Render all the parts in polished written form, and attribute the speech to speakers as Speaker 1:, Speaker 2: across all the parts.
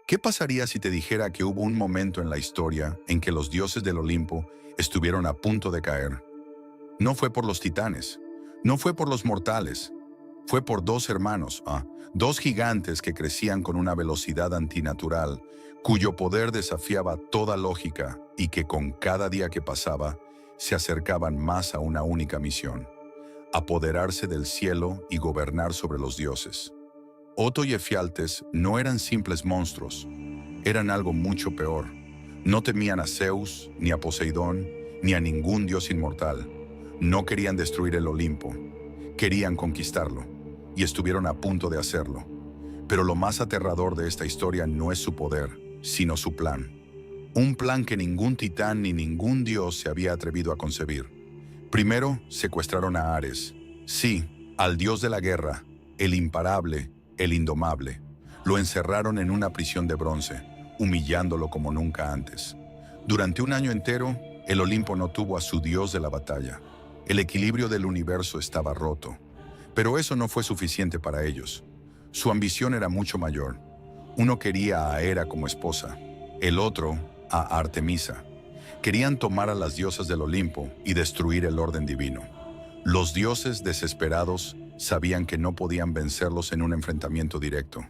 Speaker 1: ¿Qué pasaría si te dijera que hubo un momento en la historia en que los dioses del Olimpo estuvieron a punto de caer? No fue por los titanes, no fue por los mortales, fue por dos hermanos, dos gigantes que crecían con una velocidad antinatural, cuyo poder desafiaba toda lógica y que con cada día que pasaba se acercaban más a una única misión: apoderarse del cielo y gobernar sobre los dioses. Oto y Efialtes no eran simples monstruos, eran algo mucho peor. No temían a Zeus, ni a Poseidón, ni a ningún dios inmortal. No querían destruir el Olimpo, querían conquistarlo, y estuvieron a punto de hacerlo. Pero lo más aterrador de esta historia no es su poder, sino su plan. Un plan que ningún titán ni ningún dios se había atrevido a concebir. Primero, secuestraron a Ares. Sí, al dios de la guerra, el imparable, el indomable. Lo encerraron en una prisión de bronce, humillándolo como nunca antes. Durante un año entero, el Olimpo no tuvo a su dios de la batalla. El equilibrio del universo estaba roto. Pero eso no fue suficiente para ellos. Su ambición era mucho mayor. Uno quería a Hera como esposa, el otro a Artemisa. Querían tomar a las diosas del Olimpo y destruir el orden divino. Los dioses, desesperados, sabían que no podían vencerlos en un enfrentamiento directo.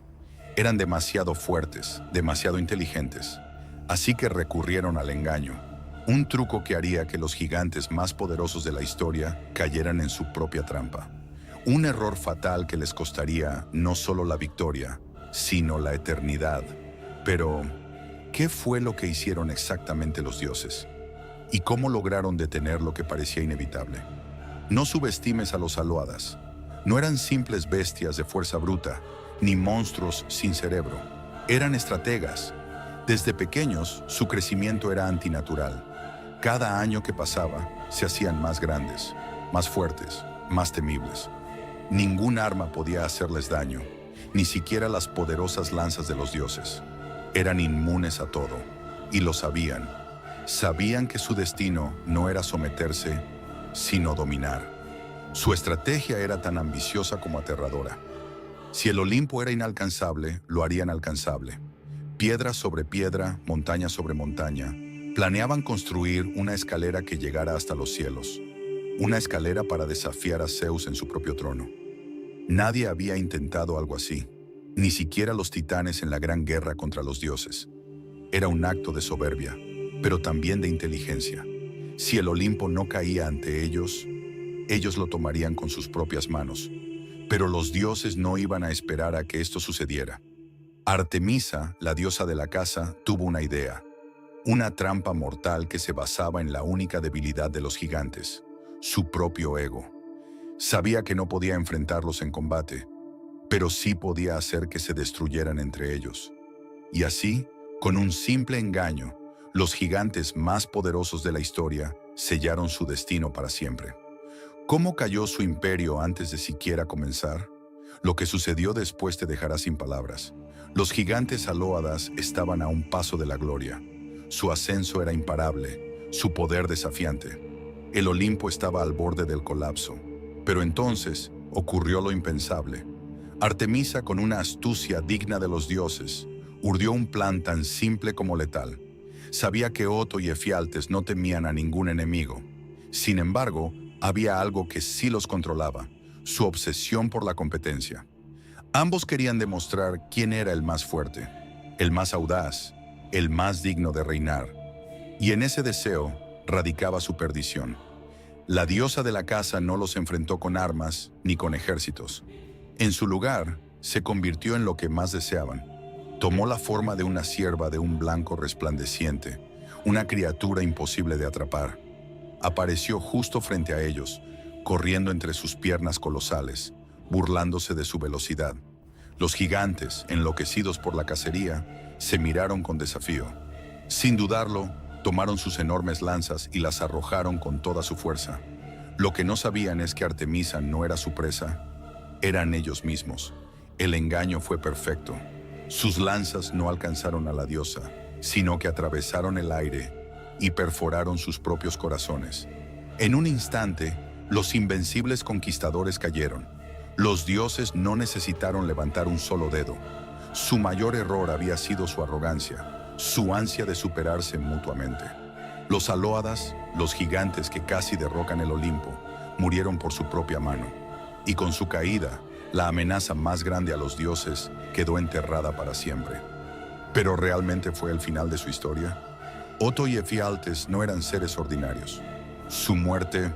Speaker 1: Eran demasiado fuertes, demasiado inteligentes. Así que recurrieron al engaño, un truco que haría que los gigantes más poderosos de la historia cayeran en su propia trampa. Un error fatal que les costaría no solo la victoria, sino la eternidad. Pero, ¿qué fue lo que hicieron exactamente los dioses? ¿Y cómo lograron detener lo que parecía inevitable? No subestimes a los almohadas. No eran simples bestias de fuerza bruta, ni monstruos sin cerebro. Eran estrategas. Desde pequeños, su crecimiento era antinatural. Cada año que pasaba, se hacían más grandes, más fuertes, más temibles. Ningún arma podía hacerles daño, ni siquiera las poderosas lanzas de los dioses. Eran inmunes a todo, y lo sabían. Sabían que su destino no era someterse, sino dominar. Su estrategia era tan ambiciosa como aterradora. Si el Olimpo era inalcanzable, lo harían alcanzable. Piedra sobre piedra, montaña sobre montaña, planeaban construir una escalera que llegara hasta los cielos. Una escalera para desafiar a Zeus en su propio trono. Nadie había intentado algo así, ni siquiera los titanes en la gran guerra contra los dioses. Era un acto de soberbia, pero también de inteligencia. Si el Olimpo no caía ante ellos, ellos lo tomarían con sus propias manos. Pero los dioses no iban a esperar a que esto sucediera. Artemisa, la diosa de la caza, tuvo una idea. Una trampa mortal que se basaba en la única debilidad de los gigantes: su propio ego. Sabía que no podía enfrentarlos en combate, pero sí podía hacer que se destruyeran entre ellos. Y así, con un simple engaño, los gigantes más poderosos de la historia sellaron su destino para siempre. ¿Cómo cayó su imperio antes de siquiera comenzar? Lo que sucedió después te dejará sin palabras. Los gigantes almohadas estaban a un paso de la gloria. Su ascenso era imparable, su poder desafiante. El Olimpo estaba al borde del colapso. Pero entonces ocurrió lo impensable. Artemisa, con una astucia digna de los dioses, urdió un plan tan simple como letal. Sabía que Oto y Efialtes no temían a ningún enemigo. Sin embargo, había algo que sí los controlaba: su obsesión por la competencia. Ambos querían demostrar quién era el más fuerte, el más audaz, el más digno de reinar. Y en ese deseo radicaba su perdición. La diosa de la caza no los enfrentó con armas ni con ejércitos. En su lugar, se convirtió en lo que más deseaban. Tomó la forma de una cierva de un blanco resplandeciente, una criatura imposible de atrapar. Apareció justo frente a ellos, corriendo entre sus piernas colosales, burlándose de su velocidad. Los gigantes, enloquecidos por la cacería, se miraron con desafío. Sin dudarlo, tomaron sus enormes lanzas y las arrojaron con toda su fuerza. Lo que no sabían es que Artemisa no era su presa, eran ellos mismos. El engaño fue perfecto. Sus lanzas no alcanzaron a la diosa, sino que atravesaron el aire y perforaron sus propios corazones. En un instante, los invencibles conquistadores cayeron. Los dioses no necesitaron levantar un solo dedo. Su mayor error había sido su arrogancia, su ansia de superarse mutuamente. Los alóadas, los gigantes que casi derrocan el Olimpo, murieron por su propia mano, y con su caída, la amenaza más grande a los dioses quedó enterrada para siempre. ¿Pero realmente fue el final de su historia? Oto y Efialtes no eran seres ordinarios. Su muerte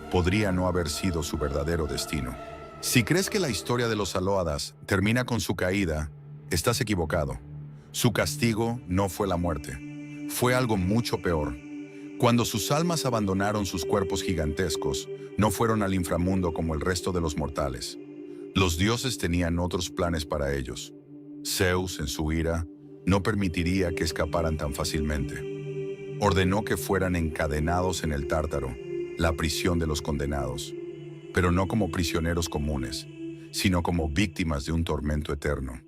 Speaker 1: podría no haber sido su verdadero destino. Si crees que la historia de los alóadas termina con su caída, estás equivocado. Su castigo no fue la muerte. Fue algo mucho peor. Cuando sus almas abandonaron sus cuerpos gigantescos, no fueron al inframundo como el resto de los mortales. Los dioses tenían otros planes para ellos. Zeus, en su ira, no permitiría que escaparan tan fácilmente. Ordenó que fueran encadenados en el Tártaro, la prisión de los condenados, pero no como prisioneros comunes, sino como víctimas de un tormento eterno.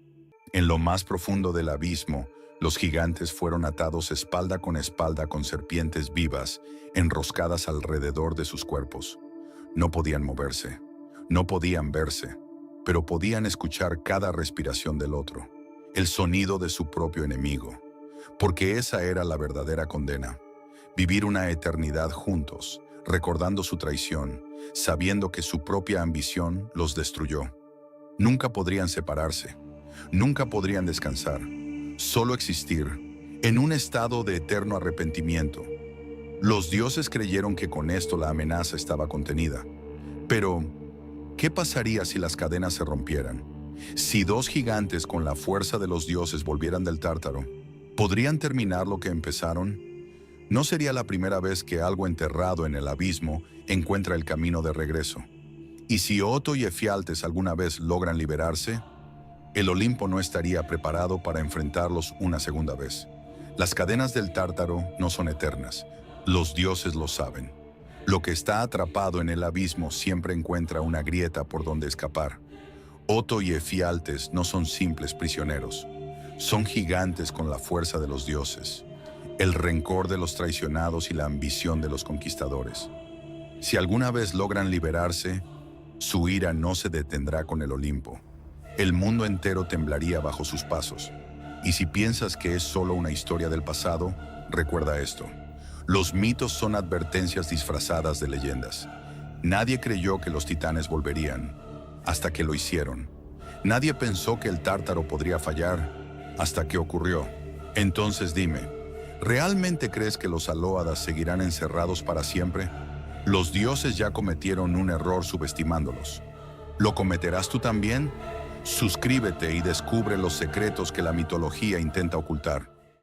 Speaker 1: En lo más profundo del abismo, los gigantes fueron atados espalda con serpientes vivas, enroscadas alrededor de sus cuerpos. No podían moverse, no podían verse, pero podían escuchar cada respiración del otro, el sonido de su propio enemigo, porque esa era la verdadera condena: vivir una eternidad juntos, recordando su traición, sabiendo que su propia ambición los destruyó. Nunca podrían separarse, nunca podrían descansar, solo existir, en un estado de eterno arrepentimiento. Los dioses creyeron que con esto la amenaza estaba contenida. Pero, ¿qué pasaría si las cadenas se rompieran? Si dos gigantes con la fuerza de los dioses volvieran del Tártaro, ¿podrían terminar lo que empezaron? No sería la primera vez que algo enterrado en el abismo encuentra el camino de regreso. Y si Oto y Efialtes alguna vez logran liberarse, el Olimpo no estaría preparado para enfrentarlos una segunda vez. Las cadenas del Tártaro no son eternas. Los dioses lo saben. Lo que está atrapado en el abismo siempre encuentra una grieta por donde escapar. Oto y Efialtes no son simples prisioneros. Son gigantes con la fuerza de los dioses, el rencor de los traicionados y la ambición de los conquistadores. Si alguna vez logran liberarse, su ira no se detendrá con el Olimpo. El mundo entero temblaría bajo sus pasos. Y si piensas que es solo una historia del pasado, recuerda esto: los mitos son advertencias disfrazadas de leyendas. Nadie creyó que los titanes volverían, hasta que lo hicieron. Nadie pensó que el Tártaro podría fallar, hasta que ocurrió. Entonces dime, ¿realmente crees que los alóadas seguirán encerrados para siempre? Los dioses ya cometieron un error subestimándolos. ¿Lo cometerás tú también? Suscríbete y descubre los secretos que la mitología intenta ocultar.